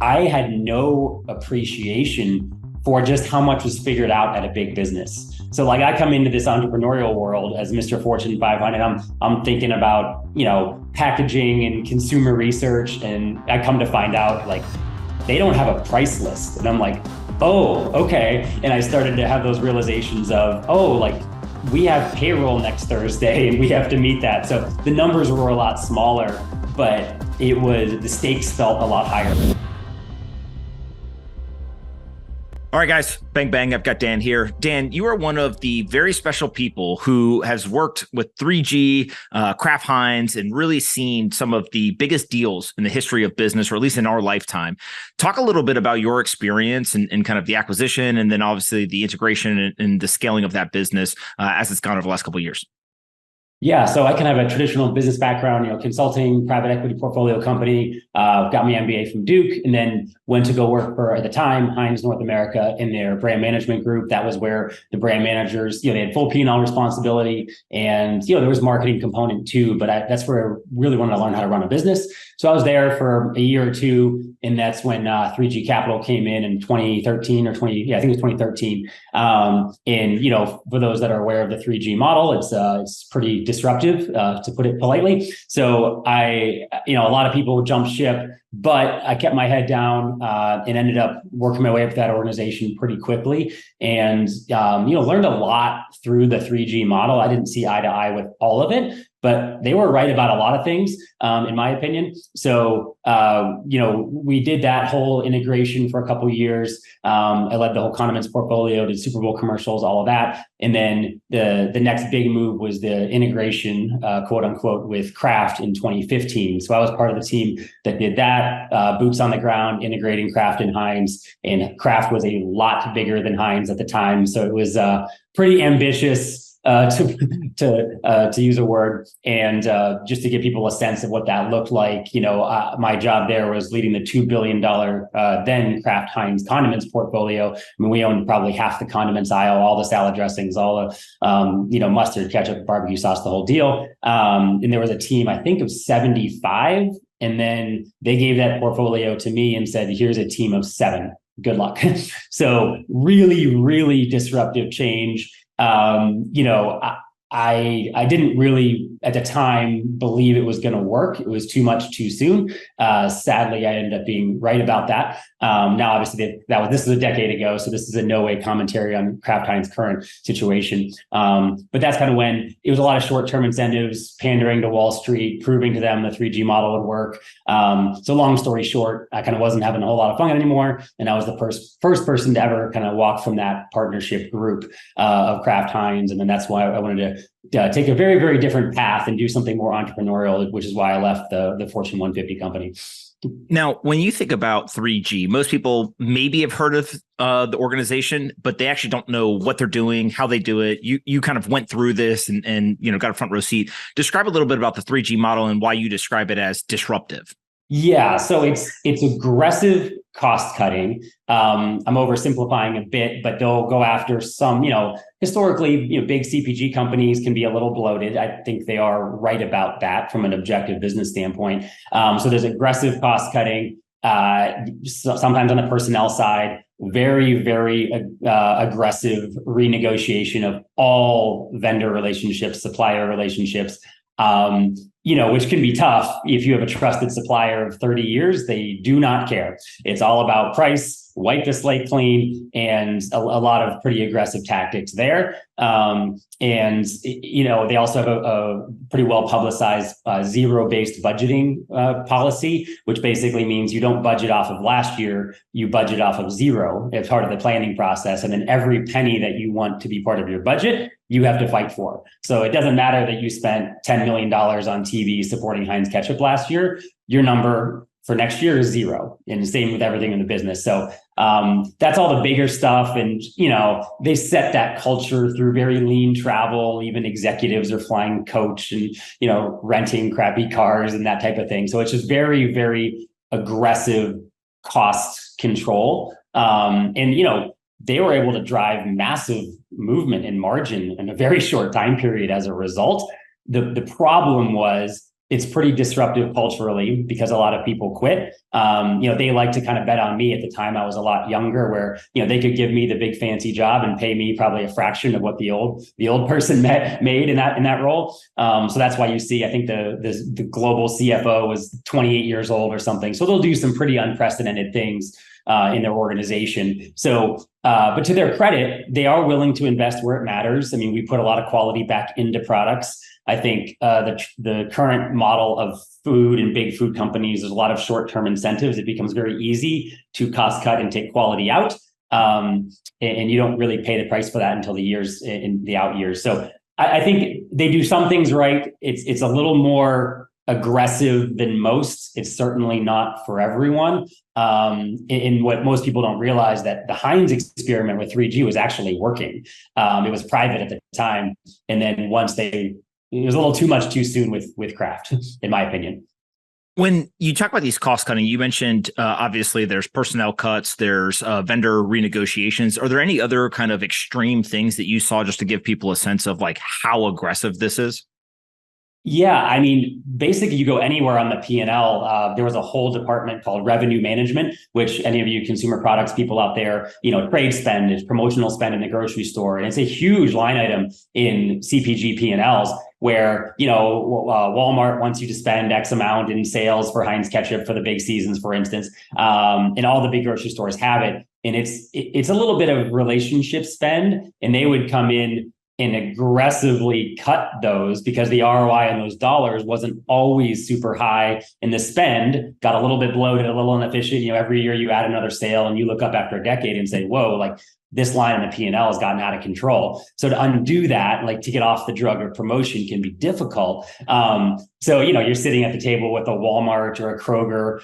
I had no appreciation for just how much was figured out at a big business. So like I come into this entrepreneurial world as Mr. Fortune 500. I'm thinking about, packaging and consumer research, and I come to find out like they don't have a price list. And I'm like, oh, okay. And I started to have those realizations of, oh, like we have payroll next Thursday and we have to meet that. So the numbers were a lot smaller, but the stakes felt a lot higher. All right, guys, bang, bang. I've got Dan here. Dan, you are one of the very special people who has worked with 3G, Kraft Heinz, and really seen some of the biggest deals in the history of business, or at least in our lifetime. Talk a little bit about your experience and kind of the acquisition, and then obviously the integration and the scaling of that business as it's gone over the last couple of years. Yeah, so I can have a traditional business background, consulting, private equity portfolio company, got my MBA from Duke, and then went to go work for, at the time, Heinz North America in their brand management group. That was where the brand managers, they had full P&L responsibility, and, there was marketing component too, but that's where I really wanted to learn how to run a business. So I was there for a year or two, and that's when 3G Capital came in 2013 or 20, I think it was 2013. And, for those that are aware of the 3G model, it's pretty disruptive, to put it politely. So a lot of people jumped ship, but I kept my head down and ended up working my way up that organization pretty quickly, and learned a lot through the 3G model. I didn't see eye to eye with all of it, but they were right about a lot of things, in my opinion. So, we did that whole integration for a couple of years. I led the whole condiments portfolio, did Super Bowl commercials, all of that. And then the next big move was the integration, quote unquote, with Kraft in 2015. So I was part of the team that did that, boots on the ground, integrating Kraft and Heinz. And Kraft was a lot bigger than Heinz at the time. So it was pretty ambitious, to use a word, and just to give people a sense of what that looked like. My job there was leading the $2 billion then Kraft Heinz condiments portfolio. I mean, we owned probably half the condiments aisle, all the salad dressings, all the mustard, ketchup, barbecue sauce, the whole deal. And there was a team, I think, of 75, and then they gave that portfolio to me and said, "Here's a team of 7. Good luck." So really, really disruptive change. I didn't really at the time believe it was going to work. It was too much too soon. Sadly, I ended up being right about that. Now, obviously, this is a decade ago, so this is a no way commentary on Kraft Heinz' current situation. But that's kind of when it was a lot of short-term incentives, pandering to Wall Street, proving to them the 3G model would work. So long story short, I kind of wasn't having a whole lot of fun anymore, and I was the first person to ever kind of walk from that partnership group of Kraft Heinz, and then that's why I wanted to take a very, very different path and do something more entrepreneurial, which is why I left the Fortune 150 company. Now, when you think about 3G, most people maybe have heard of the organization, but they actually don't know what they're doing, how they do it. You kind of went through this and got a front row seat. Describe a little bit about the 3G model and why you describe it as disruptive. Yeah, so it's aggressive cost cutting. I'm oversimplifying a bit, but they'll go after some, historically, big CPG companies can be a little bloated. I think they are right about that from an objective business standpoint. So there's aggressive cost cutting, sometimes on the personnel side, very, very aggressive renegotiation of all vendor relationships, supplier relationships. Which can be tough if you have a trusted supplier of 30 years. They do not care. It's all about price, wipe the slate clean, and a lot of pretty aggressive tactics there. They also have a pretty well publicized zero-based budgeting policy, which basically means you don't budget off of last year, you budget off of zero as part of the planning process. And then every penny that you want to be part of your budget, you have to fight for. So it doesn't matter that you spent $10 million on TV supporting Heinz ketchup last year, your number for next year is zero. And the same with everything in the business. So that's all the bigger stuff. And, they set that culture through very lean travel. Even executives are flying coach and, renting crappy cars and that type of thing. So it's just very, very aggressive cost control. They were able to drive massive movement in margin in a very short time period as a result. The problem was it's pretty disruptive culturally because a lot of people quit. They like to kind of bet on me. At the time, I was a lot younger, where they could give me the big fancy job and pay me probably a fraction of what the old person made in that role. So that's why you see, I think the global CFO was 28 years old or something. So they'll do some pretty unprecedented things in their organization. So, but to their credit, they are willing to invest where it matters. I mean, we put a lot of quality back into products. I think the current model of food and big food companies, there's a lot of short-term incentives. It becomes very easy to cost cut and take quality out. And you don't really pay the price for that until the years in the out years. So I think they do some things right. It's a little more aggressive than most. It's certainly not for everyone. In what most people don't realize, that the Heinz experiment with 3G was actually working. It was private at the time. And then once it was a little too much too soon with Kraft, in my opinion. When you talk about these cost cutting, you mentioned obviously there's personnel cuts, there's vendor renegotiations. Are there any other kind of extreme things that you saw, just to give people a sense of like how aggressive this is? Yeah, I mean, basically, you go anywhere on the P&L. There was a whole department called revenue management, which any of you consumer products people out there, trade spend is promotional spend in the grocery store, and it's a huge line item in CPG P&Ls. Where Walmart wants you to spend X amount in sales for Heinz ketchup for the big seasons, for instance, and all the big grocery stores have it, and it's a little bit of relationship spend, and they would come in and aggressively cut those because the ROI on those dollars wasn't always super high, and the spend got a little bit bloated, a little inefficient. Every year you add another sale, and you look up after a decade and say, "Whoa, like this line in the P&L has gotten out of control." So to undo that, like to get off the drug of promotion, can be difficult. So you're sitting at the table with a Walmart or a Kroger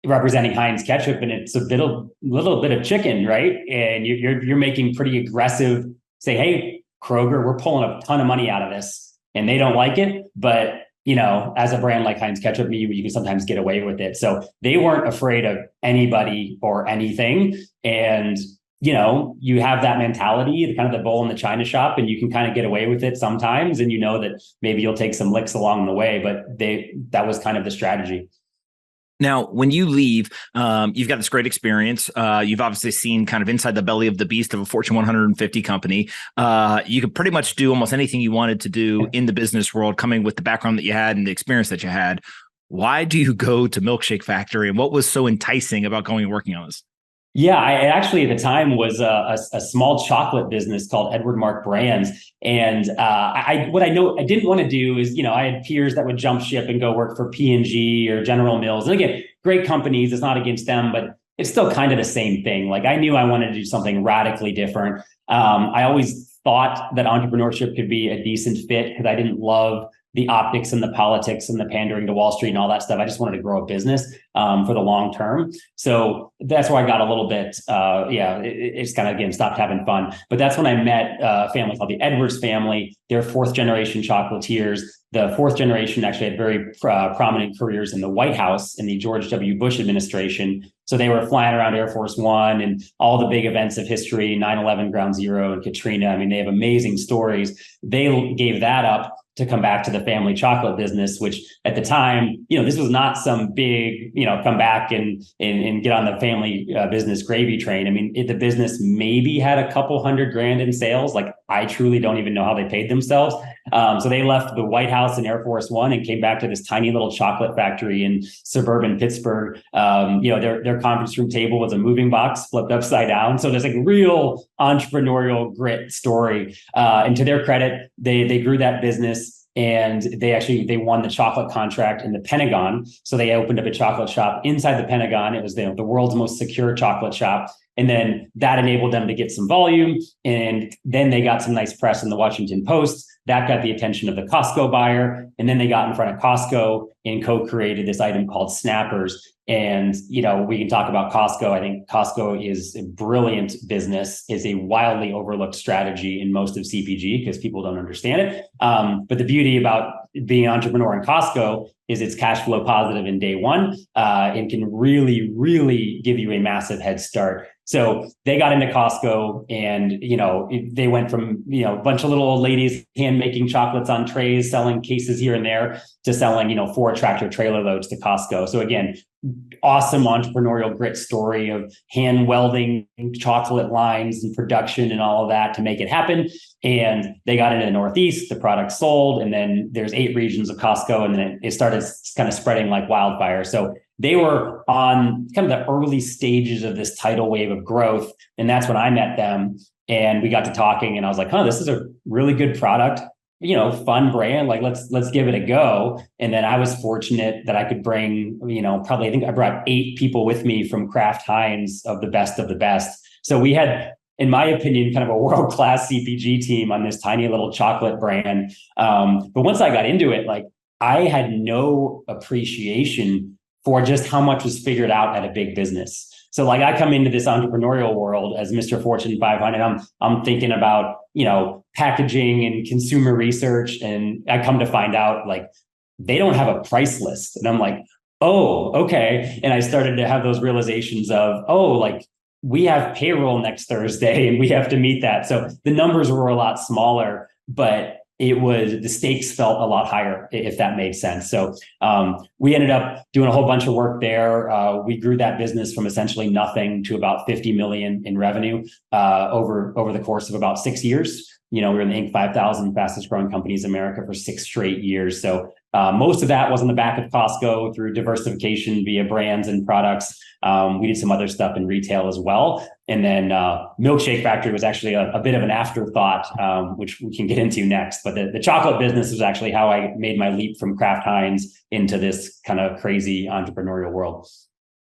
representing Heinz ketchup, and it's a little bit of chicken, right? And you're making pretty aggressive, say, "Hey, Kroger, we're pulling a ton of money out of this," and they don't like it. But, as a brand like Heinz ketchup, you can sometimes get away with it. So they weren't afraid of anybody or anything. And, you have that mentality, the kind of the bull in the china shop, and you can kind of get away with it sometimes. And that maybe you'll take some licks along the way, but that was kind of the strategy. Now, when you leave, you've got this great experience. You've obviously seen kind of inside the belly of the beast of a Fortune 150 company. You could pretty much do almost anything you wanted to do in the business world, coming with the background that you had and the experience that you had. Why do you go to Milkshake Factory, and what was so enticing about going and working on this? Yeah, I actually at the time was a small chocolate business called Edward Mark Brands. And what I didn't want to do is, I had peers that would jump ship and go work for P&G or General Mills. And again, great companies, it's not against them, but it's still kind of the same thing. Like I knew I wanted to do something radically different. I always thought that entrepreneurship could be a decent fit because I didn't love the optics and the politics and the pandering to Wall Street and all that stuff. I just wanted to grow a business for the long term. So that's where I got a little bit, it's kind of, again, stopped having fun. But that's when I met a family called the Edwards family. They're fourth generation chocolatiers. The fourth generation actually had very prominent careers in the White House in the George W. Bush administration. So they were flying around Air Force One and all the big events of history, 9/11, Ground Zero, and Katrina. I mean, they have amazing stories. They gave that up to come back to the family chocolate business, which at the time, this was not some big, come back and get on the family business gravy train. I mean, the business maybe had a couple $100,000 in sales. Like I truly don't even know how they paid themselves. So they left the White House and Air Force One and came back to this tiny little chocolate factory in suburban Pittsburgh. Their conference room table was a moving box flipped upside down. So there's like real entrepreneurial grit story. And to their credit, they grew that business. And they won the chocolate contract in the Pentagon. So they opened up a chocolate shop inside the Pentagon. It was the world's most secure chocolate shop. And then that enabled them to get some volume. And then they got some nice press in the Washington Post. That got the attention of the Costco buyer. And then they got in front of Costco and co-created this item called Snappers. And, we can talk about Costco. I think Costco is a brilliant business, is a wildly overlooked strategy in most of CPG because people don't understand it. But the beauty about being an entrepreneur in Costco is it's cash flow positive in day one and can really, really give you a massive head start. So they got into Costco and, they went from, a bunch of little old ladies hand making chocolates on trays, selling cases here and there, to selling, 4 tractor trailer loads to Costco. So again, awesome entrepreneurial grit story of hand welding chocolate lines and production and all of that to make it happen. And they got into the Northeast, the product sold, and then there's 8 regions of Costco, and then it started kind of spreading like wildfire. So they were on kind of the early stages of this tidal wave of growth. And that's when I met them and we got to talking, and I was like, this is a really good product, fun brand, like let's give it a go. And then I was fortunate that I could bring, I think I brought 8 people with me from Kraft Heinz of the best of the best. So we had, in my opinion, kind of a world-class CPG team on this tiny little chocolate brand. But once I got into it, like I had no appreciation for just how much was figured out at a big business. So like I come into this entrepreneurial world as Mr. Fortune 500, I'm thinking about, packaging and consumer research. And I come to find out like they don't have a price list. And I'm like, oh, okay. And I started to have those realizations of, like we have payroll next Thursday and we have to meet that. So the numbers were a lot smaller, but the stakes felt a lot higher, if that makes sense. So we ended up doing a whole bunch of work there. We grew that business from essentially nothing to about 50 million in revenue over the course of about 6 years. We were in the Inc. 5,000 fastest growing companies in America for 6 straight years. So most of that was on the back of Costco through diversification via brands and products. We did some other stuff in retail as well. And then Milkshake Factory was actually a bit of an afterthought, which we can get into next. But the chocolate business was actually how I made my leap from Kraft Heinz into this kind of crazy entrepreneurial world.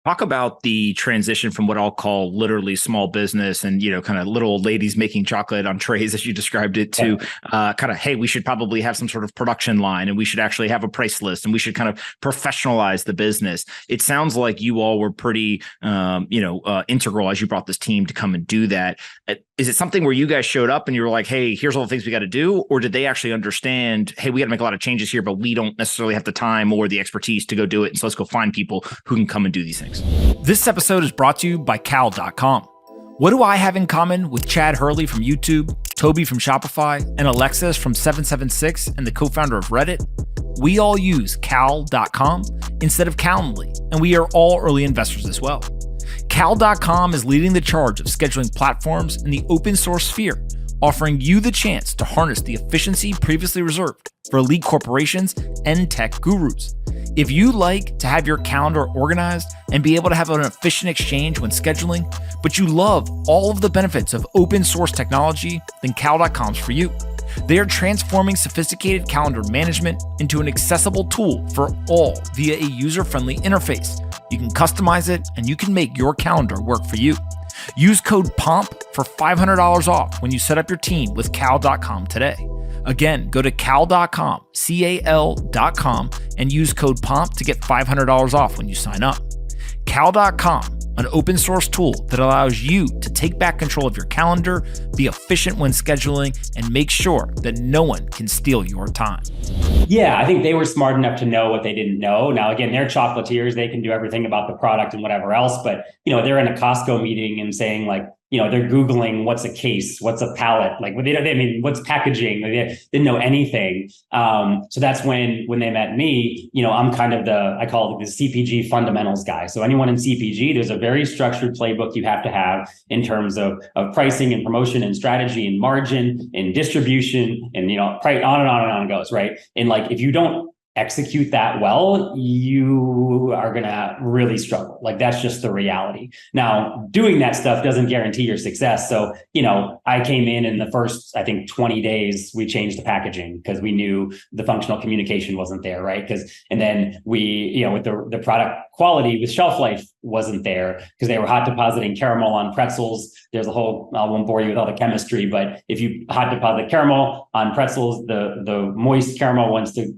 Talk about the transition from what I'll call literally small business and, kind of little old ladies making chocolate on trays, as you described it, to kind of, hey, we should probably have some sort of production line and we should actually have a price list and we should kind of professionalize the business. It sounds like you all were pretty, integral as you brought this team to come and do that. Is it something where you guys showed up and you were like, hey, here's all the things we got to do? Or did they actually understand, hey, we got to make a lot of changes here, but we don't necessarily have the time or the expertise to go do it. And so let's go find people who can come and do these things. This episode is brought to you by Cal.com. What do I have in common with Chad Hurley from YouTube, Toby from Shopify, and Alexis from 776 and the co-founder of Reddit? We all use Cal.com instead of Calendly, and we are all early investors as well. Cal.com is leading the charge of scheduling platforms in the open source sphere, offering you the chance to harness the efficiency previously reserved for elite corporations and tech gurus. If you like to have your calendar organized and be able to have an efficient exchange when scheduling, but you love all of the benefits of open source technology, then Cal.com's for you. They are transforming sophisticated calendar management into an accessible tool for all via a user-friendly interface. You can customize it and you can make your calendar work for you. Use code POMP for $500 off when you set up your team with Cal.com today. Again, go to Cal.com, Cal.com, and use code POMP to get $500 off when you sign up. Cal.com, an open source tool that allows you to take back control of your calendar, be efficient when scheduling, and make sure that no one can steal your time. Yeah, I think they were smart enough to know what they didn't know. Now, again, they're chocolatiers. They can do everything about the product and whatever else. But, they're in a Costco meeting and saying like, they're Googling what's a case, what's a pallet, like what's packaging. They didn't know anything. So that's when they met me, I'm kind of I call it the CPG fundamentals guy. So anyone in CPG, there's a very structured playbook you have to have in terms of pricing and promotion and strategy and margin and distribution and, right on and on and on it goes, right? And like, if you don't execute that well, you are going to really struggle. Like that's just the reality. Now, doing that stuff doesn't guarantee your success. So, I came in the first, I think 20 days, we changed the packaging because we knew the functional communication wasn't there, right? And then we, with the product quality with shelf life wasn't there because they were hot depositing caramel on pretzels. There's I won't bore you with all the chemistry, but if you hot deposit caramel on pretzels, the moist caramel wants to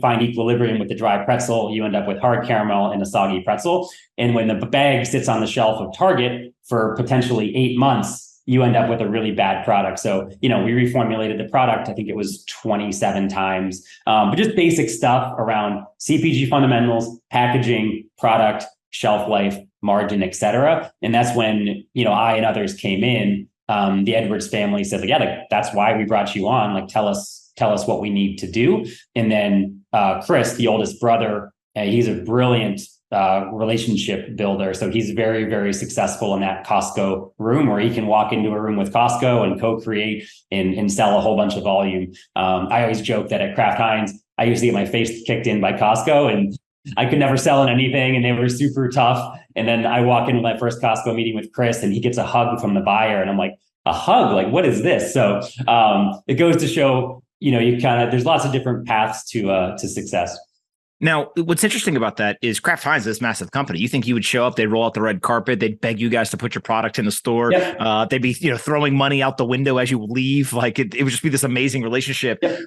find equilibrium with the dry pretzel. You end up with hard caramel and a soggy pretzel. And when the bag sits on the shelf of Target for potentially 8 months, you end up with a really bad product. So, we reformulated the product. I think it was 27 times, but just basic stuff around CPG fundamentals, packaging, product, shelf life, margin, et cetera. And that's when, I and others came in. The Edwards family said, yeah, like, that's why we brought you on. Like, tell us tell us what we need to do. And then Chris, the oldest brother, he's a brilliant relationship builder. So he's very, very successful in that Costco room where he can walk into a room with Costco and co-create and sell a whole bunch of volume. I always joke that at Kraft Heinz, I used to get my face kicked in by Costco and I could never sell in anything and they were super tough. And then I walk into my first Costco meeting with Chris and he gets a hug from the buyer. And I'm like, a hug? Like, what is this? So it goes to show, there's lots of different paths to success. Now, what's interesting about that is Kraft Heinz is this massive company. You think you would show up, they'd roll out the red carpet, they'd beg you guys to put your product in the store. Yep. They'd be, throwing money out the window as you leave. Like it would just be this amazing relationship. Yep.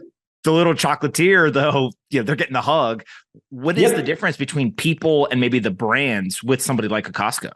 The little chocolatier, though, they're getting the hug. What is the difference between people and maybe the brands with somebody like a Costco?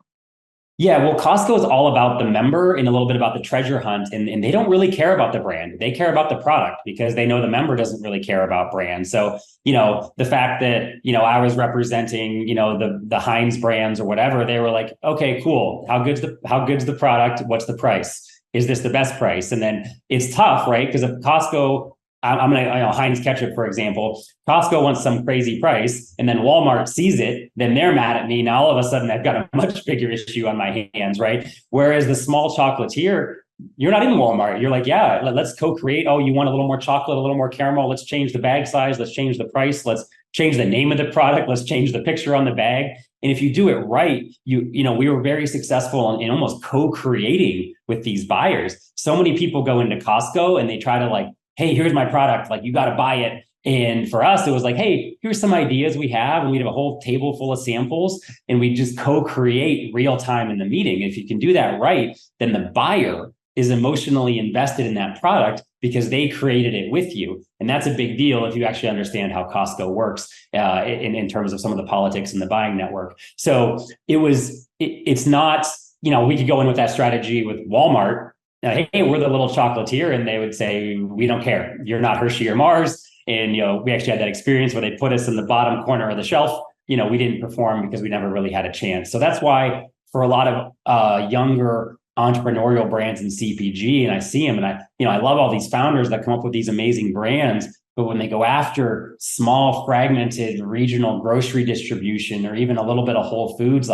Yeah, well, Costco is all about the member and a little bit about the treasure hunt. And they don't really care about the brand. They care about the product because they know the member doesn't really care about brand. So, the fact that, I was representing, the Heinz brands or whatever, they were like, okay, cool. How good's the product? What's the price? Is this the best price? And then it's tough, right? Because if Costco, I'm going to, Heinz ketchup, for example, Costco wants some crazy price and then Walmart sees it, then they're mad at me. Now, all of a sudden I've got a much bigger issue on my hands, right? Whereas the small chocolatier, you're not in Walmart. You're like, yeah, let's co-create. Oh, you want a little more chocolate, a little more caramel. Let's change the bag size. Let's change the price. Let's change the name of the product. Let's change the picture on the bag. And if you do it right, we were very successful in almost co-creating with these buyers. So many people go into Costco and they try to hey, here's my product. Like, you got to buy it. And for us, it was like, hey, here's some ideas we have. And we'd have a whole table full of samples and we just co-create real time in the meeting. If you can do that right, then the buyer is emotionally invested in that product because they created it with you. And that's a big deal if you actually understand how Costco works in terms of some of the politics and the buying network. So it's not, we could go in with that strategy with Walmart. Hey, we're the little chocolatier. And they would say, we don't care. You're not Hershey or Mars. And, we actually had that experience where they put us in the bottom corner of the shelf. We didn't perform because we never really had a chance. So that's why for a lot of younger entrepreneurial brands in CPG, and I see them and I love all these founders that come up with these amazing brands. But when they go after small, fragmented regional grocery distribution, or even a little bit of Whole Foods,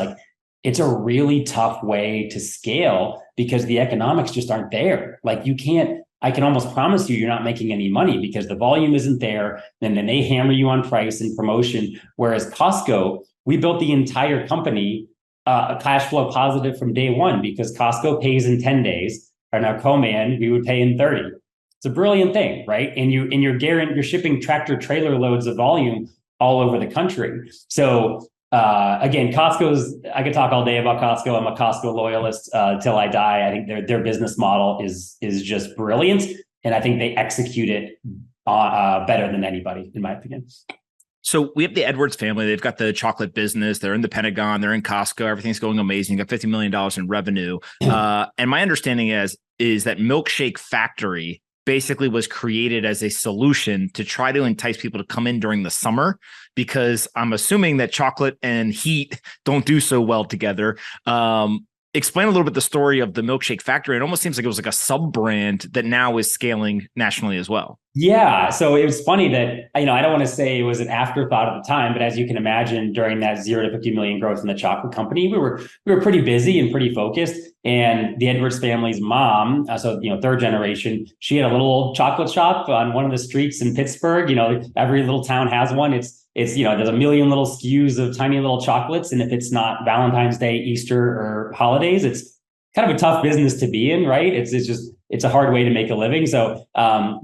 it's a really tough way to scale because the economics just aren't there. I can almost promise you're not making any money because the volume isn't there. And then they hammer you on price and promotion. Whereas Costco, we built the entire company cash flow positive from day one because Costco pays in 10 days and our co-man, we would pay in 30. It's a brilliant thing, right? And you're shipping tractor trailer loads of volume all over the country. So again, I could talk all day about Costco. I'm a Costco loyalist till I die. I think their business model is just brilliant. And I think they execute it better than anybody, in my opinion. So we have the Edwards family. They've got the chocolate business. They're in the Pentagon. They're in Costco. Everything's going amazing. Got $50 million in revenue. And my understanding is that Milkshake Factory basically was created as a solution to try to entice people to come in during the summer, because I'm assuming that chocolate and heat don't do so well together. Explain a little bit the story of the Milkshake Factory. It almost seems like it was like a sub-brand that now is scaling nationally as well. Yeah. So it was funny that, I don't want to say it was an afterthought at the time, but as you can imagine, during that 0 to 50 million growth in the chocolate company, we were pretty busy and pretty focused. And the Edwards family's mom, third generation, she had a little old chocolate shop on one of the streets in Pittsburgh. Every little town has one. It's there's a million little SKUs of tiny little chocolates. And if it's not Valentine's Day, Easter, or holidays, it's kind of a tough business to be in, right? It's a hard way to make a living. So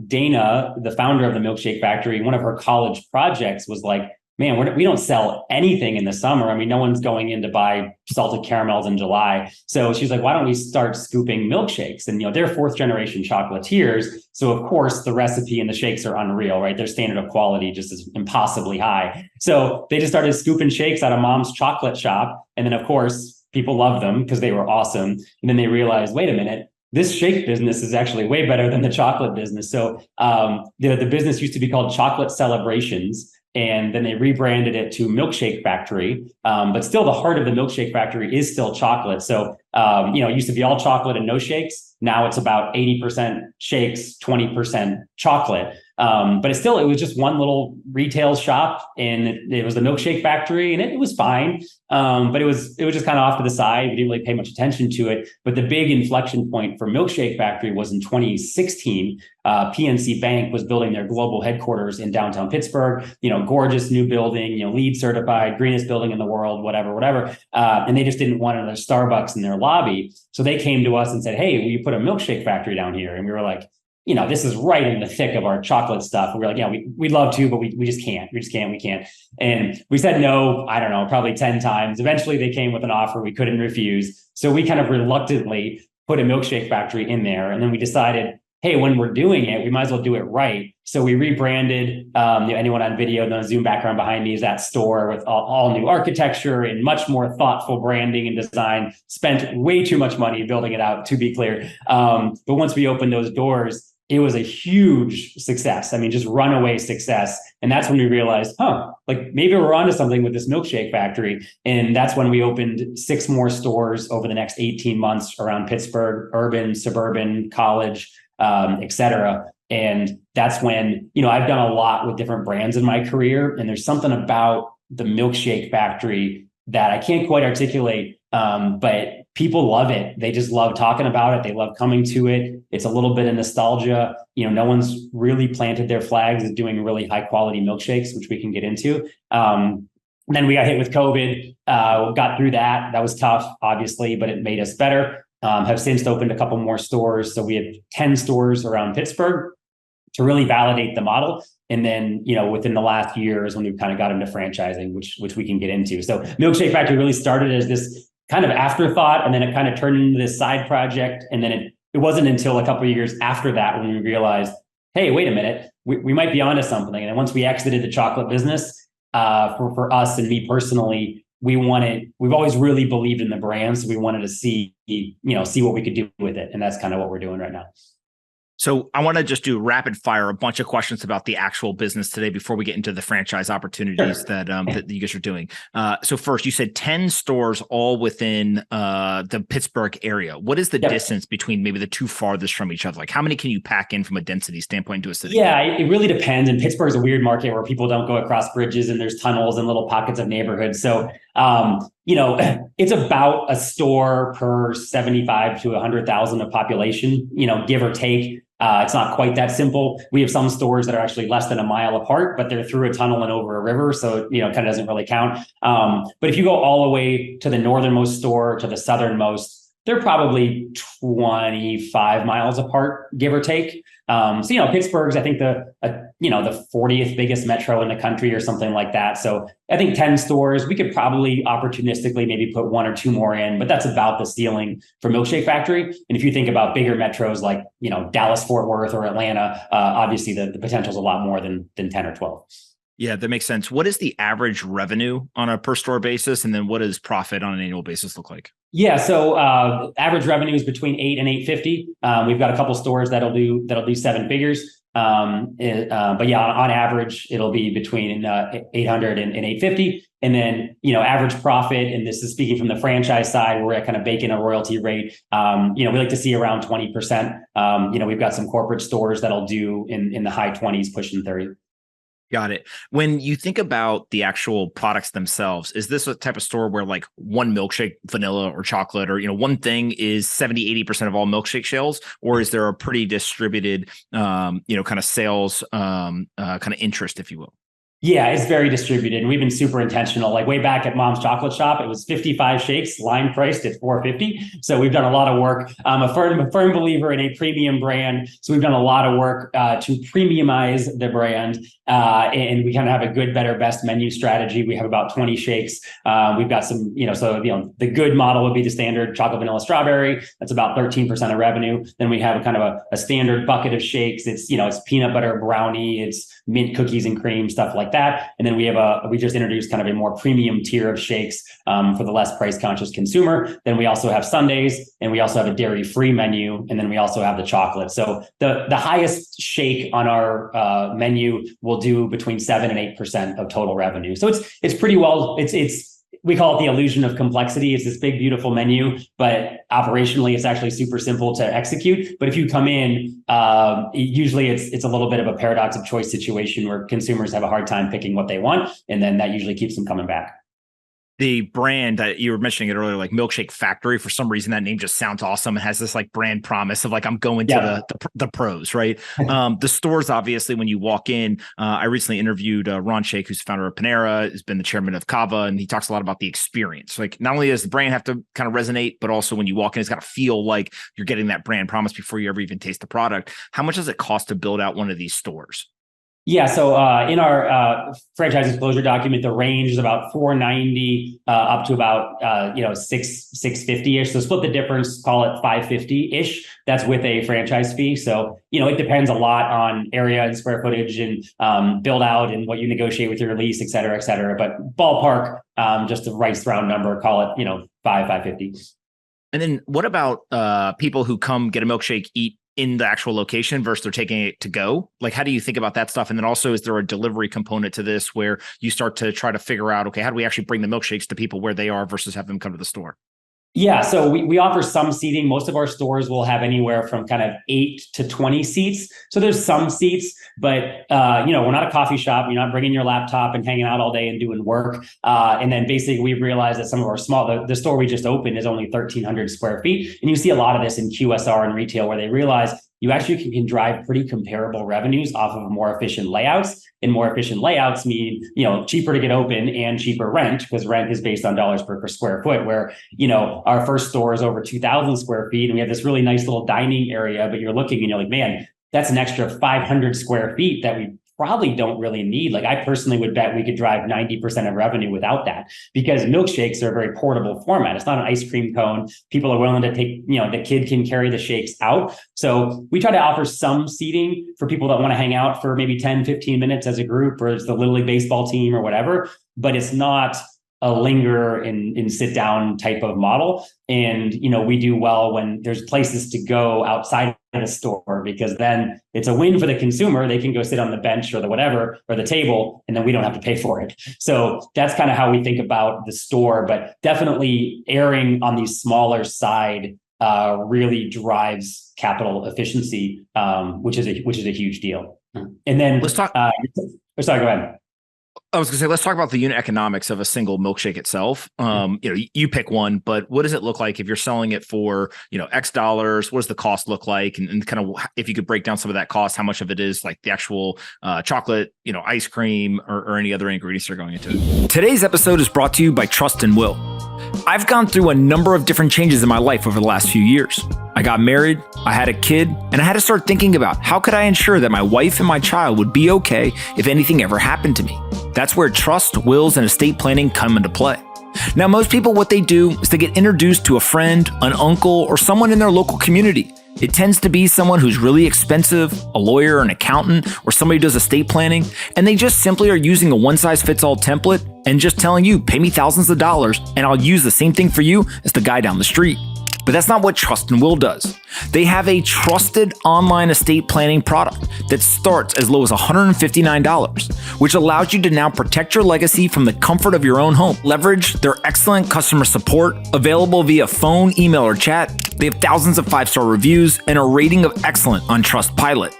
Dana, the founder of the Milkshake Factory, one of her college projects was like, man, we don't sell anything in the summer. I mean, no one's going in to buy salted caramels in July. So she's like, why don't we start scooping milkshakes? And, they're fourth generation chocolatiers. So of course the recipe and the shakes are unreal, right? Their standard of quality just is impossibly high. So they just started scooping shakes out of mom's chocolate shop. And then of course people loved them because they were awesome. And then they realized, wait a minute, this shake business is actually way better than the chocolate business. So the business used to be called Chocolate Celebrations. And then they rebranded it to Milkshake Factory. But still the heart of the Milkshake Factory is still chocolate. So, it used to be all chocolate and no shakes. Now it's about 80% shakes, 20% chocolate. But it was just one little retail shop, and it was the Milkshake Factory, and it was fine. But it was just kind of off to the side. We didn't really pay much attention to it. But the big inflection point for Milkshake Factory was in 2016. PNC Bank was building their global headquarters in downtown Pittsburgh, gorgeous new building, LEED certified, greenest building in the world, whatever. And they just didn't want another Starbucks in their lobby. So they came to us and said, hey, will you put a Milkshake Factory down here? And we were like, this is right in the thick of our chocolate stuff. And we were like, yeah, we'd love to, but we just can't. We can't. And we said no, I don't know, probably 10 times. Eventually they came with an offer we couldn't refuse. So we kind of reluctantly put a Milkshake Factory in there. And then we decided, hey, when we're doing it, we might as well do it right. So we rebranded. Anyone on video, the Zoom background behind me is that store with all new architecture and much more thoughtful branding and design. Spent way too much money building it out, to be clear. But once we opened those doors, it was a huge success. I mean, just runaway success. And that's when we realized, maybe we're onto something with this Milkshake Factory. And that's when we opened 6 more stores over the next 18 months around Pittsburgh, urban, suburban, college, et cetera. And that's when, I've done a lot with different brands in my career. And there's something about the Milkshake Factory that I can't quite articulate, but people love it. They just love talking about it. They love coming to it. It's a little bit of nostalgia. No one's really planted their flags as doing really high quality milkshakes, which we can get into. Then we got hit with COVID, got through that. That was tough, obviously, but it made us better. Have since opened a couple more stores. So we have 10 stores around Pittsburgh to really validate the model. And then, within the last year is when we've kind of got into franchising, which we can get into. So Milkshake Factory really started as this kind of afterthought, and then it kind of turned into this side project. And then it wasn't until a couple of years after that when we realized, hey, wait a minute, we might be onto something. And then once we exited the chocolate business, for us and me personally, we've always really believed in the brand. So we wanted to see what we could do with it. And that's kind of what we're doing right now. So I want to just do rapid fire, a bunch of questions about the actual business today before we get into the franchise opportunities that you guys are doing. So first, you said 10 stores all within the Pittsburgh area. What is the distance between maybe the two farthest from each other? Like how many can you pack in from a density standpoint into a city? Yeah, it really depends. And Pittsburgh is a weird market where people don't go across bridges and there's tunnels and little pockets of neighborhoods. So it's about a store per 75 to 100,000 of population, give or take. It's not quite that simple. We have some stores that are actually less than a mile apart, but they're through a tunnel and over a river. So, it kind of doesn't really count. But if you go all the way to the northernmost store to the southernmost, they're probably 25 miles apart, give or take. Pittsburgh's, I think the 40th biggest metro in the country or something like that. So I think 10 stores, we could probably opportunistically maybe put 1 or 2 more in, but that's about the ceiling for Milkshake Factory. And if you think about bigger metros like, Dallas, Fort Worth or Atlanta, obviously the potential is a lot more than 10 or 12. Yeah, that makes sense. What is the average revenue on a per store basis? And then what does profit on an annual basis look like? Yeah. So average revenue is between 8 and 850. We've got a couple stores that'll do 7 figures. But yeah, on average, it'll be between 800 and 850. And then, average profit, and this is speaking from the franchise side, where we're kind of bake in a royalty rate. We like to see around 20%. We've got some corporate stores that'll do in the high 20s, pushing 30. Got it. When you think about the actual products themselves, is this a type of store where like one milkshake, vanilla or chocolate, or, one thing is 70, 80% of all milkshake sales, or is there a pretty distributed, kind of sales, kind of interest, if you will? Yeah, it's very distributed. And we've been super intentional. Like way back at Mom's Chocolate Shop, it was 55 shakes, line priced at $4.50. So we've done a lot of work. I'm a firm believer in a premium brand. So we've done a lot of work to premiumize the brand. And we kind of have a good, better, best menu strategy. We have about 20 shakes. We've got some, the good model would be the standard chocolate, vanilla, strawberry. That's about 13% of revenue. Then we have a kind of a standard bucket of shakes. It's peanut butter brownie, it's mint cookies and cream, stuff like that. And then we just introduced kind of a more premium tier of shakes for the less price conscious consumer. Then we also have sundaes, and we also have a dairy free menu. And then we also have the chocolate. So the highest shake on our menu will do between 7 and 8% of total revenue. So it's pretty well, we call it the illusion of complexity. It's this big, beautiful menu, but operationally, it's actually super simple to execute. But if you come in, usually it's a little bit of a paradox of choice situation where consumers have a hard time picking what they want, and then that usually keeps them coming back. The brand that you were mentioning it earlier, like Milkshake Factory, for some reason that name just sounds awesome. It has this like brand promise of like, I'm going to the pros, right? The stores, obviously, when you walk in, I recently interviewed Ron Shake, who's founder of Panera, has been the chairman of Kava, and he talks a lot about the experience. Like, not only does the brand have to kind of resonate, but also when you walk in, it's got to feel like you're getting that brand promise before you ever even taste the product. How much does it cost to build out one of these stores? Yeah, so in our franchise disclosure document, the range is about $490 up to about $650-ish. So split the difference, call it $550-ish. That's with a franchise fee. So it depends a lot on area and square footage and build out and what you negotiate with your lease, et cetera, et cetera. But ballpark, just a nice round number, call it $550. And then what about people who come get a milkshake, eat in the actual location versus they're taking it to go? Like, how do you think about that stuff? And then also, is there a delivery component to this where you start to try to figure out, okay, how do we actually bring the milkshakes to people where they are versus have them come to the store? Yeah, so we offer some seating. Most of our stores will have anywhere from kind of 8 to 20 seats. So there's some seats, but we're not a coffee shop. You're not bringing your laptop and hanging out all day and doing work. And then basically we've realized that some of our the store we just opened is only 1,300 square feet. And you see a lot of this in QSR and retail where they realize you actually can drive pretty comparable revenues off of more efficient layouts. And more efficient layouts mean, cheaper to get open and cheaper rent, because rent is based on dollars per square foot, where, our first store is over 2,000 square feet. And we have this really nice little dining area, but you're looking and you're like, man, that's an extra 500 square feet that we probably don't really need. Like, I personally would bet we could drive 90% of revenue without that, because milkshakes are a very portable format. It's not an ice cream cone. People are willing to take, the kid can carry the shakes out. So we try to offer some seating for people that want to hang out for maybe 10, 15 minutes as a group, or it's the Little League baseball team or whatever, but it's not a linger and sit down type of model. And, we do well when there's places to go outside of the store, because then it's a win for the consumer. They can go sit on the bench or the whatever, or the table, and then we don't have to pay for it. So that's kind of how we think about the store, but definitely erring on the smaller side really drives capital efficiency, which is a huge deal. And then let's talk. Sorry, go ahead. I was going to say, let's talk about the unit economics of a single milkshake itself. You pick one, but what does it look like if you're selling it for, X dollars? What does the cost look like? And kind of, if you could break down some of that cost, how much of it is like the actual chocolate, ice cream, or any other ingredients they're going into it? Today's episode is brought to you by Trust and Will. I've gone through a number of different changes in my life over the last few years. I got married, I had a kid, and I had to start thinking about how could I ensure that my wife and my child would be okay if anything ever happened to me. That's where trust, wills, and estate planning come into play. Now, most people, what they do is they get introduced to a friend, an uncle, or someone in their local community. It tends to be someone who's really expensive, a lawyer, an accountant, or somebody who does estate planning, and they just simply are using a one-size-fits-all template and just telling you, pay me thousands of dollars, and I'll use the same thing for you as the guy down the street. But that's not what Trust and Will does. They have a trusted online estate planning product that starts as low as $159, which allows you to now protect your legacy from the comfort of your own home. Leverage their excellent customer support, available via phone, email, or chat. They have thousands of 5-star reviews and a rating of excellent on Trustpilot.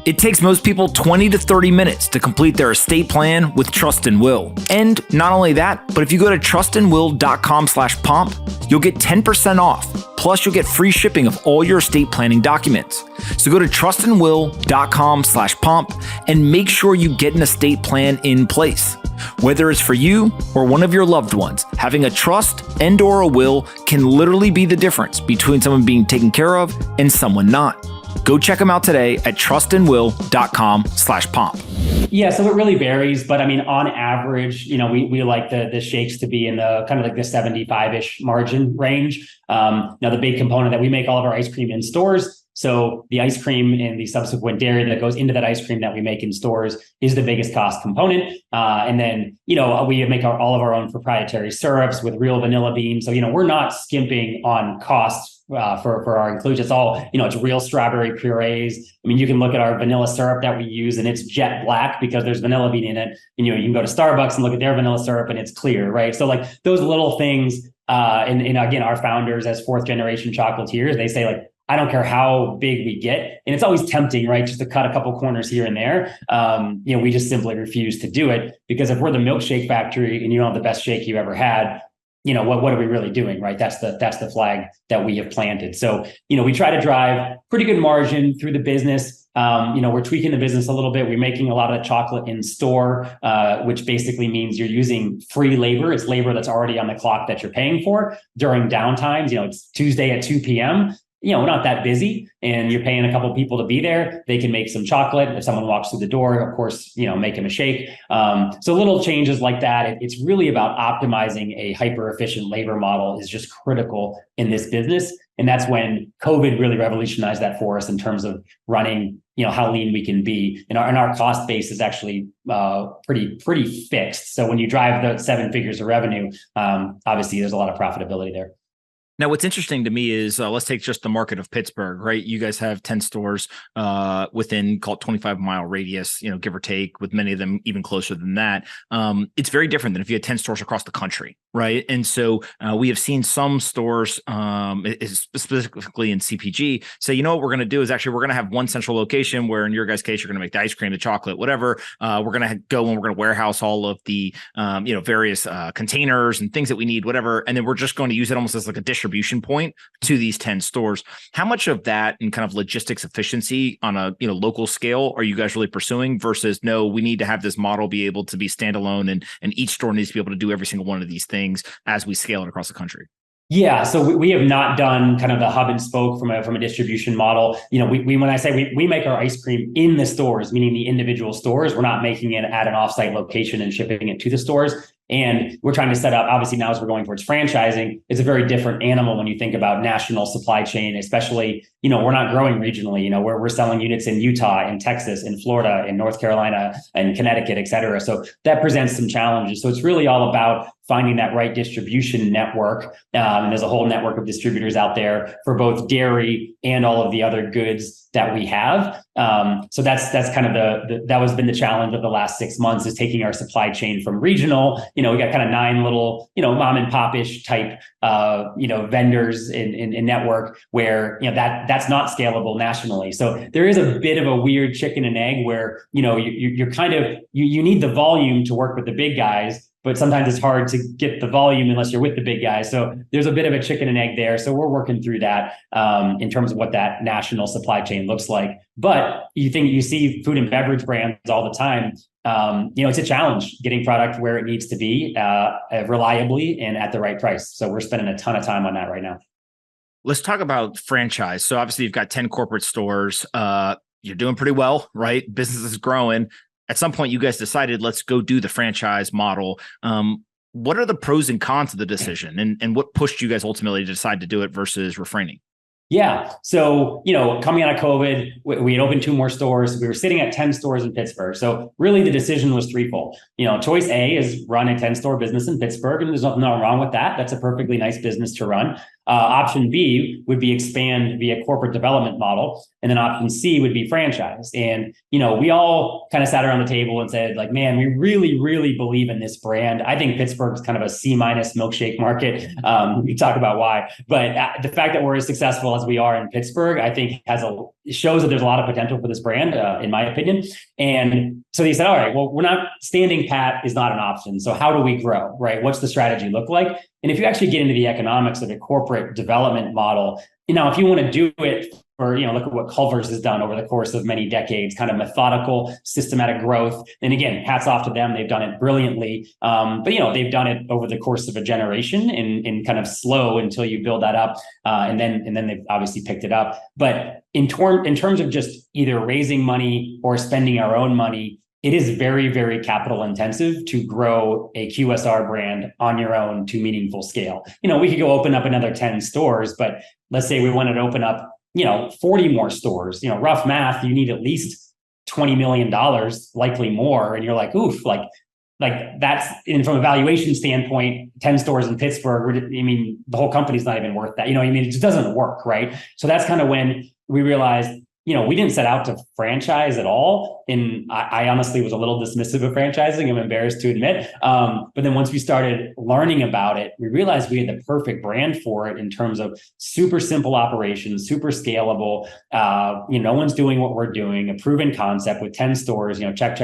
It takes most people 20 to 30 minutes to complete their estate plan with Trust and Will. And not only that, but if you go to trustandwill.com/pomp, you'll get 10% off. Plus, you'll get free shipping of all your estate planning documents. So go to trustandwill.com/pomp and make sure you get an estate plan in place. Whether it's for you or one of your loved ones, having a trust and or a will can literally be the difference between someone being taken care of and someone not. Go check them out today at trustandwill.com/pomp. Yeah, so it really varies, but I mean, on average, we like the shakes to be in the kind of like the 75-ish margin range. Now, the big component that we make all of our ice cream in stores. So the ice cream and the subsequent dairy that goes into that ice cream that we make in stores is the biggest cost component. And then, we make all of our own proprietary syrups with real vanilla beans. So, we're not skimping on costs for our inclusion. It's all, it's real strawberry purees. I mean, you can look at our vanilla syrup that we use and it's jet black because there's vanilla bean in it. And, you can go to Starbucks and look at their vanilla syrup and it's clear, right? So like those little things, and again, our founders as fourth generation chocolatiers, they say like, I don't care how big we get. And it's always tempting, right? Just to cut a couple corners here and there. We just simply refuse to do it because if we're the milkshake factory and you don't have the best shake you ever had, what are we really doing, right? That's the flag that we have planted. So, we try to drive pretty good margin through the business. We're tweaking the business a little bit. We're making a lot of the chocolate in store, which basically means you're using free labor. It's labor that's already on the clock that you're paying for during downtimes. It's Tuesday at 2 p.m. We're not that busy and you're paying a couple people to be there. They can make some chocolate. If someone walks through the door, of course, make them a shake. So little changes like that. It's really about optimizing a hyper efficient labor model is just critical in this business. And that's when COVID really revolutionized that for us in terms of running, how lean we can be. And our cost base is actually pretty fixed. So when you drive the 7 figures of revenue, obviously there's a lot of profitability there. Now, what's interesting to me is let's take just the market of Pittsburgh, right? You guys have 10 stores within, call it 25-mile radius, give or take, with many of them even closer than that. It's very different than if you had 10 stores across the country, right? And so we have seen some stores, specifically in CPG, say, what we're going to do is actually we're going to have one central location where in your guys' case, you're going to make the ice cream, the chocolate, whatever. We're going to go and we're going to warehouse all of the, various containers and things that we need, whatever. And then we're just going to use it almost as like a distribution point to these 10 stores. How much of that and kind of logistics efficiency on a local scale are you guys really pursuing versus no, we need to have this model be able to be standalone and each store needs to be able to do every single one of these things as we scale it across the country? Yeah, so we have not done kind of the hub and spoke from a distribution model. We when I say we make our ice cream in the stores, meaning the individual stores, we're not making it at an offsite location and shipping it to the stores. And we're trying to set up, obviously now as we're going towards franchising, it's a very different animal when you think about national supply chain, especially, we're not growing regionally, we're selling units in Utah, in Texas, in Florida, in North Carolina, and Connecticut, et cetera. So that presents some challenges. So it's really all about finding that right distribution network. And there's a whole network of distributors out there for both dairy and all of the other goods that we have. So that's kind of that has been the challenge of the last 6 months is taking our supply chain from regional. We got kind of 9 little, mom and pop-ish type, vendors in network where, that's not scalable nationally. So there is a bit of a weird chicken and egg where, you're kind of, you need the volume to work with the big guys, but sometimes it's hard to get the volume unless you're with the big guys. So there's a bit of a chicken and egg there. So we're working through that in terms of what that national supply chain looks like. But you see food and beverage brands all the time. It's a challenge getting product where it needs to be reliably and at the right price. So we're spending a ton of time on that right now. Let's talk about franchise. So obviously you've got 10 corporate stores. You're doing pretty well, right? Business is growing. At some point, you guys decided, let's go do the franchise model. What are the pros and cons of the decision? And what pushed you guys ultimately to decide to do it versus refraining? Yeah. So, coming out of COVID, we had opened 2 more stores. We were sitting at 10 stores in Pittsburgh. So really the decision was threefold. Choice A is run a 10-store business in Pittsburgh, and there's nothing wrong with that. That's a perfectly nice business to run. Option B would be expand via corporate development model. And then option C would be franchise. And, we all kind of sat around the table and said like, man, we really, really believe in this brand. I think Pittsburgh's kind of a C- milkshake market. We talk about why, but the fact that we're as successful as we are in Pittsburgh, I think shows that there's a lot of potential for this brand, in my opinion. And so they said, all right, well, we're not standing pat is not an option. So how do we grow, right? What's the strategy look like? And if you actually get into the economics of a corporate development model, if you want to do it or, look at what Culver's has done over the course of many decades, kind of methodical, systematic growth. And again, hats off to them. They've done it brilliantly. But, they've done it over the course of a generation and kind of slow until you build that up. And then they've obviously picked it up. But in terms of just either raising money or spending our own money, it is very, very capital intensive to grow a QSR brand on your own to meaningful scale. We could go open up another 10 stores, but let's say we wanted to open up 40 more stores, rough math, you need at least $20 million, likely more. And you're like, oof, like like that's in from a valuation standpoint, 10 stores in Pittsburgh, I mean, the whole company's not even worth that. You know what I mean? It just doesn't work, right? So that's kind of when we realized, you know, we didn't set out to franchise at all. And I honestly was a little dismissive of franchising, I'm embarrassed to admit. But then once we started learning about it, we realized we had the perfect brand for it in terms of super simple operations, super scalable. You know, no one's doing what we're doing, a proven concept with 10 stores, you know, check.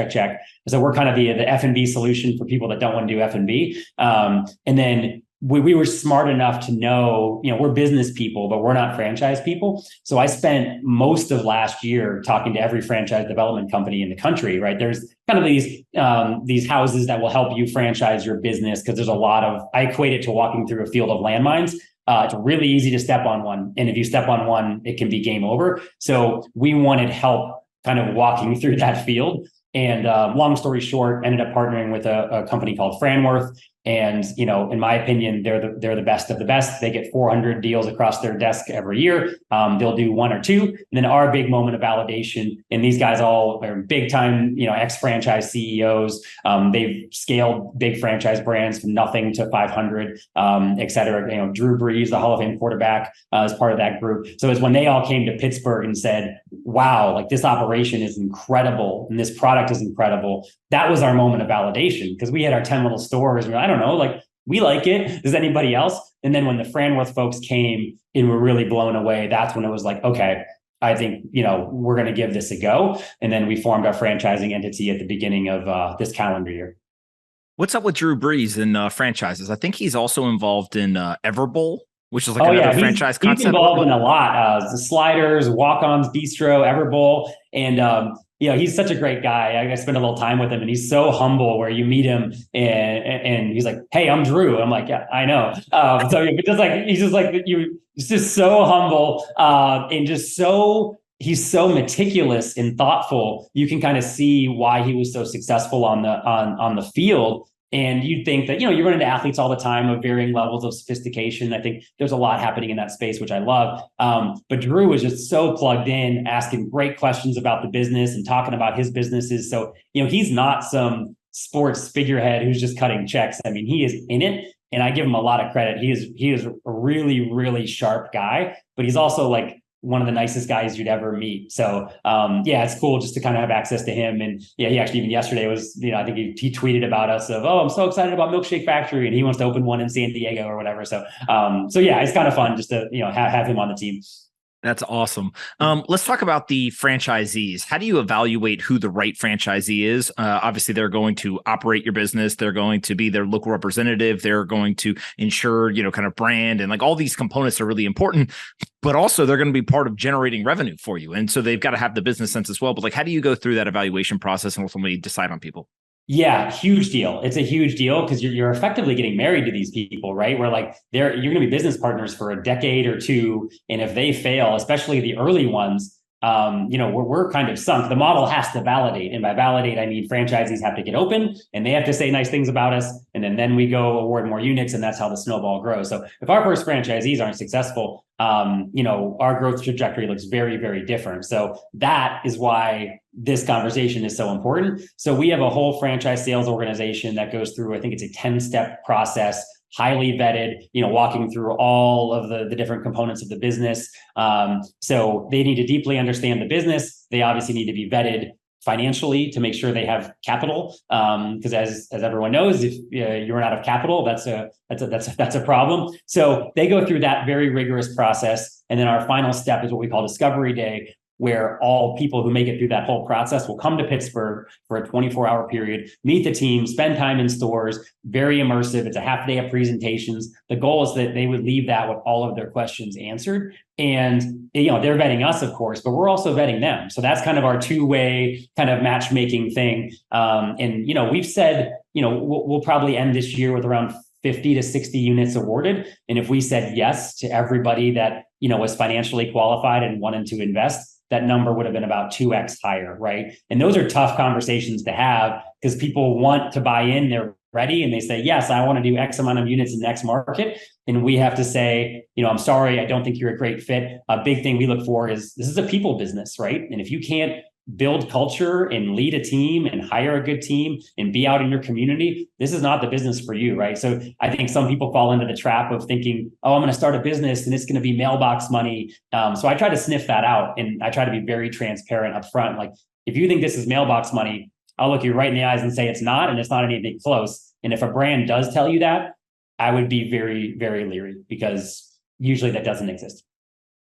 So we're kind of the F&B solution for people that don't want to do F&B. And then we were smart enough to know, you know, we're business people, but we're not franchise people. So I spent most of last year talking to every franchise development company in the country, right? There's kind of these houses that will help you franchise your business because there's a lot of, I equate it to walking through a field of landmines. It's really easy to step on one. And if you step on one, it can be game over. So we wanted help kind of walking through that field. And long story short, ended up partnering with a company called Franworth. And, you know, in my opinion, they're the best of the best. They get 400 deals across their desk every year. They'll do one or two. And then our big moment of validation, and these guys all are big time, you know, ex-franchise CEOs. They've scaled big franchise brands from nothing to 500, et cetera. You know, Drew Brees, the Hall of Fame quarterback, is part of that group. So it's when they all came to Pittsburgh and said, wow, like this operation is incredible and this product is incredible. That was our moment of validation because we had our 10 little stores. And I don't know, like we like it. Does anybody else? And then when the Franworth folks came and were really blown away, that's when it was like, okay, I think, you know, we're going to give this a go. And then we formed our franchising entity at the beginning of this calendar year. What's up with Drew Brees and franchises? I think he's also involved in Everbowl, which is like another franchise concept. He's involved in a lot. The Sliders, Walk-Ons, Bistro, Everbowl. And, you know, he's such a great guy. I spent a little time with him and he's so humble where you meet him and he's like, hey, I'm Drew. I'm like, yeah, I know. So he's just so humble and just so, he's so meticulous and thoughtful. You can kind of see why he was so successful on the field. And you'd think that, you know, you run into athletes all the time of varying levels of sophistication. I think there's a lot happening in that space, which I love. But Drew was just so plugged in, asking great questions about the business and talking about his businesses. So, you know, he's not some sports figurehead who's just cutting checks. I mean, he is in it. And I give him a lot of credit. He is a really, really sharp guy, but he's also like one of the nicest guys you'd ever meet. So yeah, it's cool just to kind of have access to him. And yeah, he actually even yesterday was, you know, I think he tweeted about us of, oh, I'm so excited about Milkshake Factory and he wants to open one in San Diego or whatever. So yeah, it's kind of fun just to, you know, have him on the team. That's awesome. Let's talk about the franchisees. How do you evaluate who the right franchisee is? Obviously, they're going to operate your business. They're going to be their local representative. They're going to ensure, you know, kind of brand and like all these components are really important, but also they're going to be part of generating revenue for you. And so they've got to have the business sense as well. But like, how do you go through that evaluation process and ultimately decide on people? Yeah, huge deal. It's a huge deal because you're effectively getting married to these people, right? Where like you're going to be business partners for a decade or two. And if they fail, especially the early ones, you know, we're kind of sunk. The model has to validate. And by validate, I mean franchisees have to get open and they have to say nice things about us. And then we go award more units and that's how the snowball grows. So if our first franchisees aren't successful, you know, our growth trajectory looks very, very different. So that is why this conversation is so important. So we have a whole franchise sales organization that goes through, I think it's a 10-step process, highly vetted, you know, walking through all of the different components of the business. So they need to deeply understand the business. They obviously need to be vetted financially to make sure they have capital. Because as everyone knows, if you run out of capital, that's a problem. So they go through that very rigorous process. And then our final step is what we call Discovery Day, where all people who make it through that whole process will come to Pittsburgh for a 24-hour period, meet the team, spend time in stores, very immersive. It's a half day of presentations. The goal is that they would leave that with all of their questions answered. And, you know, they're vetting us, of course, but we're also vetting them. So that's kind of our two-way kind of matchmaking thing. And, you know, we've said, you know, we'll probably end this year with around 50 to 60 units awarded. And if we said yes to everybody that, you know, was financially qualified and wanted to invest, that number would have been about 2x higher, right? And those are tough conversations to have because people want to buy in, they're ready, and they say, yes, I want to do X amount of units in the X market. And we have to say, you know, I'm sorry, I don't think you're a great fit. A big thing we look for is this is a people business, right? And if you can't build culture and lead a team and hire a good team and be out in your community, this is not the business for you, right? So I think some people fall into the trap of thinking, oh, I'm going to start a business and it's going to be mailbox money. So I try to sniff that out, and I try to be very transparent up front. Like, if you think this is mailbox money, I'll look you right in the eyes and say it's not, and it's not anything close. And if a brand does tell you that, I would be very, very leery, because usually that doesn't exist.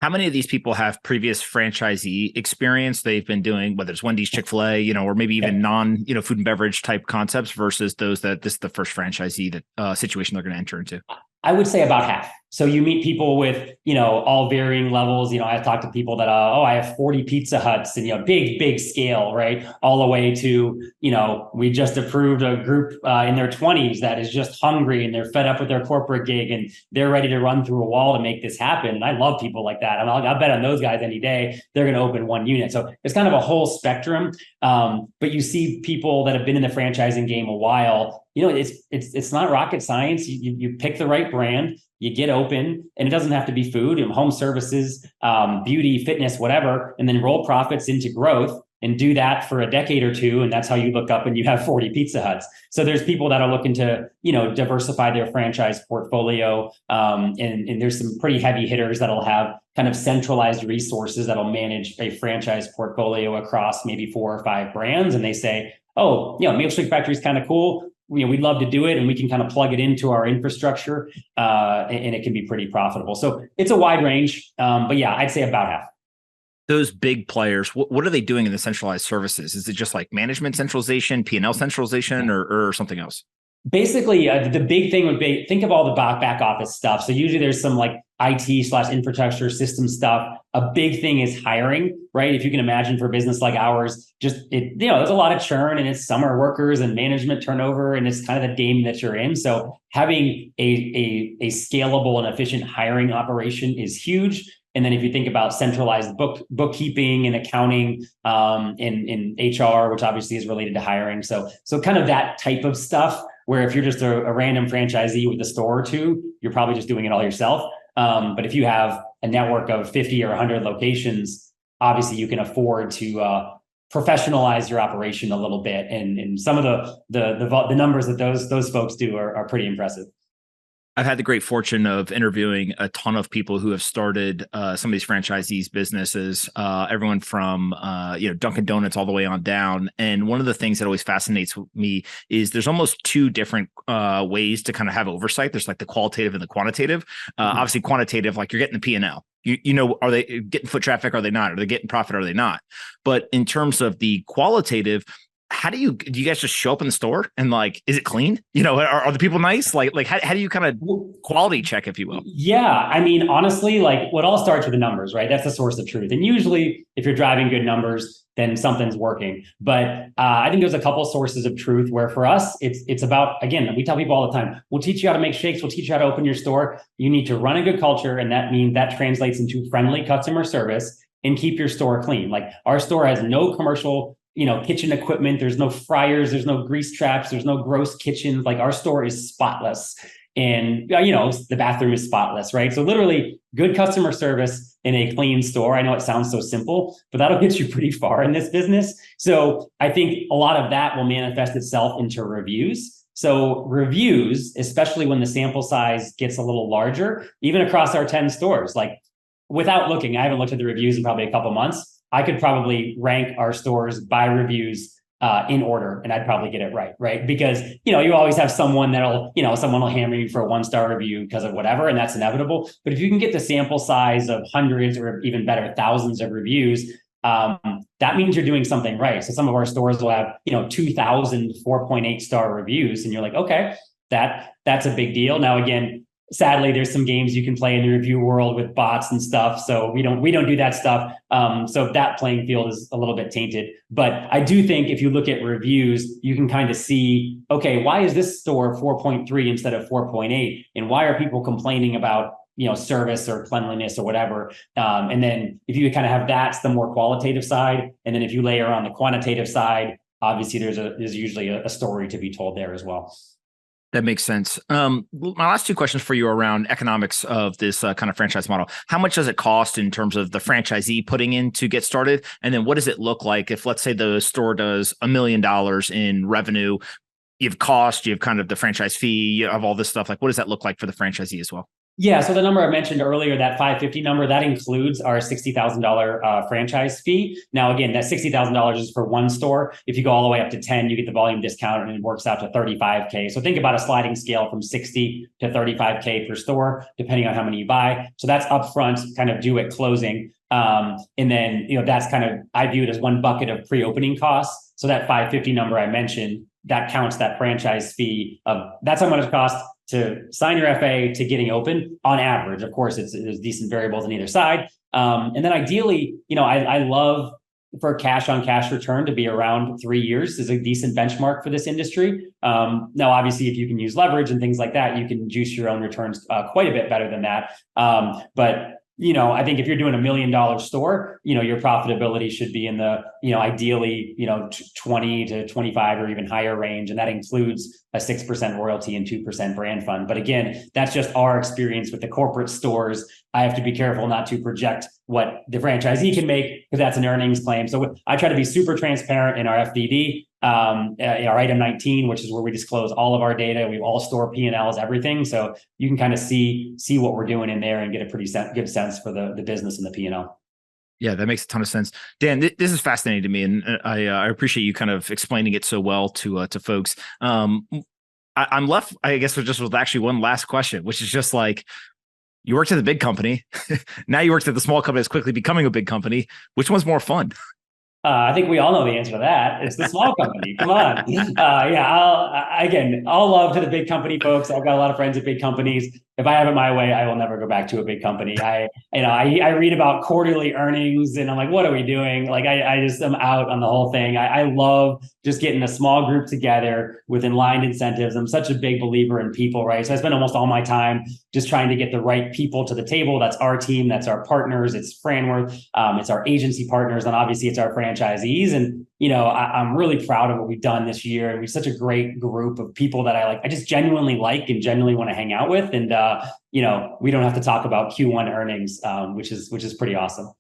How many of these people have previous franchisee experience they've been doing, whether it's Wendy's, Chick-fil-A, or maybe even non, food and beverage type concepts, versus those that this is the first franchisee that situation they're going to enter into? I would say about half. So you meet people with, all varying levels. I've talked to people that, I have 40 Pizza Huts and, big scale, right? All the way to, we just approved a group in their 20s that is just hungry and they're fed up with their corporate gig and they're ready to run through a wall to make this happen. And I love people like that. I'll bet on those guys any day. They're going to open one unit. So it's kind of a whole spectrum. But you see people that have been in the franchising game a while. It's not rocket science. You pick the right brand, you get open, and it doesn't have to be food and home services, beauty, fitness, whatever, and then roll profits into growth and do that for a decade or two. And that's how you look up and you have 40 Pizza Huts. So there's people that are looking to, diversify their franchise portfolio. And there's some pretty heavy hitters that'll have kind of centralized resources that'll manage a franchise portfolio across maybe 4 or 5 brands. And they say, oh, Milkshake Factory is kind of cool. We'd love to do it, and we can kind of plug it into our infrastructure, and it can be pretty profitable. So it's a wide range, but yeah, I'd say about half. Those big players, what are they doing in the centralized services? Is it just like management centralization, P&L centralization, or something else? Basically, the big thing would be, think of all the back office stuff. So usually there's some like IT/infrastructure system stuff. A big thing is hiring, right? If you can imagine, for a business like ours, there's a lot of churn, and it's summer workers and management turnover, and it's kind of the game that you're in. So having a scalable and efficient hiring operation is huge. And then if you think about centralized bookkeeping and accounting, and HR, which obviously is related to hiring. So kind of that type of stuff, where if you're just a random franchisee with a store or two, you're probably just doing it all yourself. But if you have a network of 50 or 100 locations, obviously you can afford to professionalize your operation a little bit. And some of the numbers that those folks do are pretty impressive. I've had the great fortune of interviewing a ton of people who have started some of these franchisees businesses, everyone from Dunkin' Donuts all the way on down. And one of the things that always fascinates me is there's almost 2 different ways to kind of have oversight. There's like the qualitative and the quantitative. Obviously, quantitative, like you're getting the P&L. Are they getting foot traffic? Are they not? Are they getting profit? Are they not? But in terms of the qualitative, do you guys just show up in the store and like, is it clean? Are the people nice? Like how do you kind of quality check, if you will? Yeah. I mean, honestly, like, what all starts with the numbers, right? That's the source of truth. And usually if you're driving good numbers, then something's working. But I think there's a couple sources of truth where, for us, it's about, again, we tell people all the time, we'll teach you how to make shakes. We'll teach you how to open your store. You need to run a good culture. And that means that translates into friendly customer service and keep your store clean. Like, our store has no commercial kitchen equipment. There's no fryers, there's no grease traps, there's no gross kitchens. Like, our store is spotless, and the bathroom is spotless, right? So literally, good customer service in a clean store. I know it sounds so simple, but that'll get you pretty far in this business. So I think a lot of that will manifest itself into reviews. So reviews, especially when the sample size gets a little larger, even across our 10 stores, like, without looking, I haven't looked at the reviews in probably a couple months. I could probably rank our stores by reviews in order, and I'd probably get it right? Because, you always have someone someone will hammer you for a 1-star review because of whatever, and that's inevitable. But if you can get the sample size of hundreds, or even better, thousands of reviews, that means you're doing something right. So some of our stores will have, 2,000 4.8-star reviews, and you're like, okay, that's a big deal. Now, again, sadly, there's some games you can play in the review world with bots and stuff. So we don't do that stuff. So that playing field is a little bit tainted. But I do think if you look at reviews, you can kind of see, okay, why is this store 4.3 instead of 4.8? And why are people complaining about, service or cleanliness or whatever? And then if you kind of have that's the more qualitative side. And then if you layer on the quantitative side, obviously there's usually a story to be told there as well. That makes sense. My last two questions for you are around economics of this kind of franchise model. How much does it cost in terms of the franchisee putting in to get started? And then what does it look like if, let's say, the store does $1 million in revenue? You have cost, you have kind of the franchise fee, you have all this stuff. Like, what does that look like for the franchisee as well? Yeah, so the number I mentioned earlier, that 550 number, that includes our $60,000 franchise fee. Now, again, that $60,000 is for one store. If you go all the way up to 10, you get the volume discount and it works out to 35K. So think about a sliding scale from 60 to 35K per store, depending on how many you buy. So that's upfront, kind of due at closing. And then, that's kind of, I view it as one bucket of pre-opening costs. So that 550 number I mentioned, that counts that franchise fee of, that's how much it costs to sign your FA to getting open on average. Of course, there's decent variables on either side. And then ideally, I love for cash on cash return to be around 3 years is a decent benchmark for this industry. Now, obviously, if you can use leverage and things like that, you can juice your own returns quite a bit better than that. But I think if you're doing $1 million store, your profitability should be in the, ideally, 20 to 25 or even higher range. And that includes a 6% royalty and 2% brand fund. But again, that's just our experience with the corporate stores. I have to be careful not to project what the franchisee can make because that's an earnings claim. So I try to be super transparent in our FDD, our item 19, which is where we disclose all of our data. We all store P&Ls, everything. So you can kind of see what we're doing in there and get a pretty good sense for the business and the P&L. Yeah, that makes a ton of sense. Dan, this is fascinating to me, and I appreciate you kind of explaining it so well to folks. I'm left, I guess, with actually one last question, which is just like, you worked at the big company. Now you worked at the small company that's quickly becoming a big company. Which one's more fun? I think we all know the answer to that. It's the small company. Come on. I'll love to the big company folks. I've got a lot of friends at big companies. If I have it my way, I will never go back to a big company. I read about quarterly earnings and I'm like, what are we doing? Like, I just am out on the whole thing. I love just getting a small group together with aligned incentives. I'm such a big believer in people, right? So I spend almost all my time just trying to get the right people to the table. That's our team. That's our partners. It's Franworth. It's our agency partners. And obviously it's our franchisees. And, I'm really proud of what we've done this year. And we're such a great group of people that I just genuinely like and genuinely want to hang out with. And, we don't have to talk about Q1 earnings, which is pretty awesome.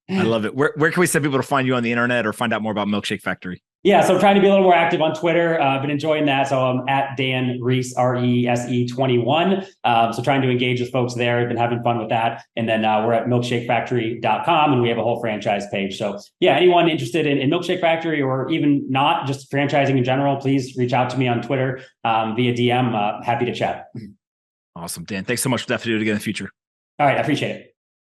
I love it. Where can we send people to find you on the internet or find out more about Milkshake Factory? Yeah, so I'm trying to be a little more active on Twitter. I've been enjoying that. So I'm at Dan Reese, RESE 21. So trying to engage with folks there. I've been having fun with that. And then we're at milkshakefactory.com and we have a whole franchise page. So yeah, anyone interested in Milkshake Factory or even not, just franchising in general, please reach out to me on Twitter via DM. Happy to chat. Awesome, Dan. Thanks so much for that. To do it again in the future. All right, I appreciate it.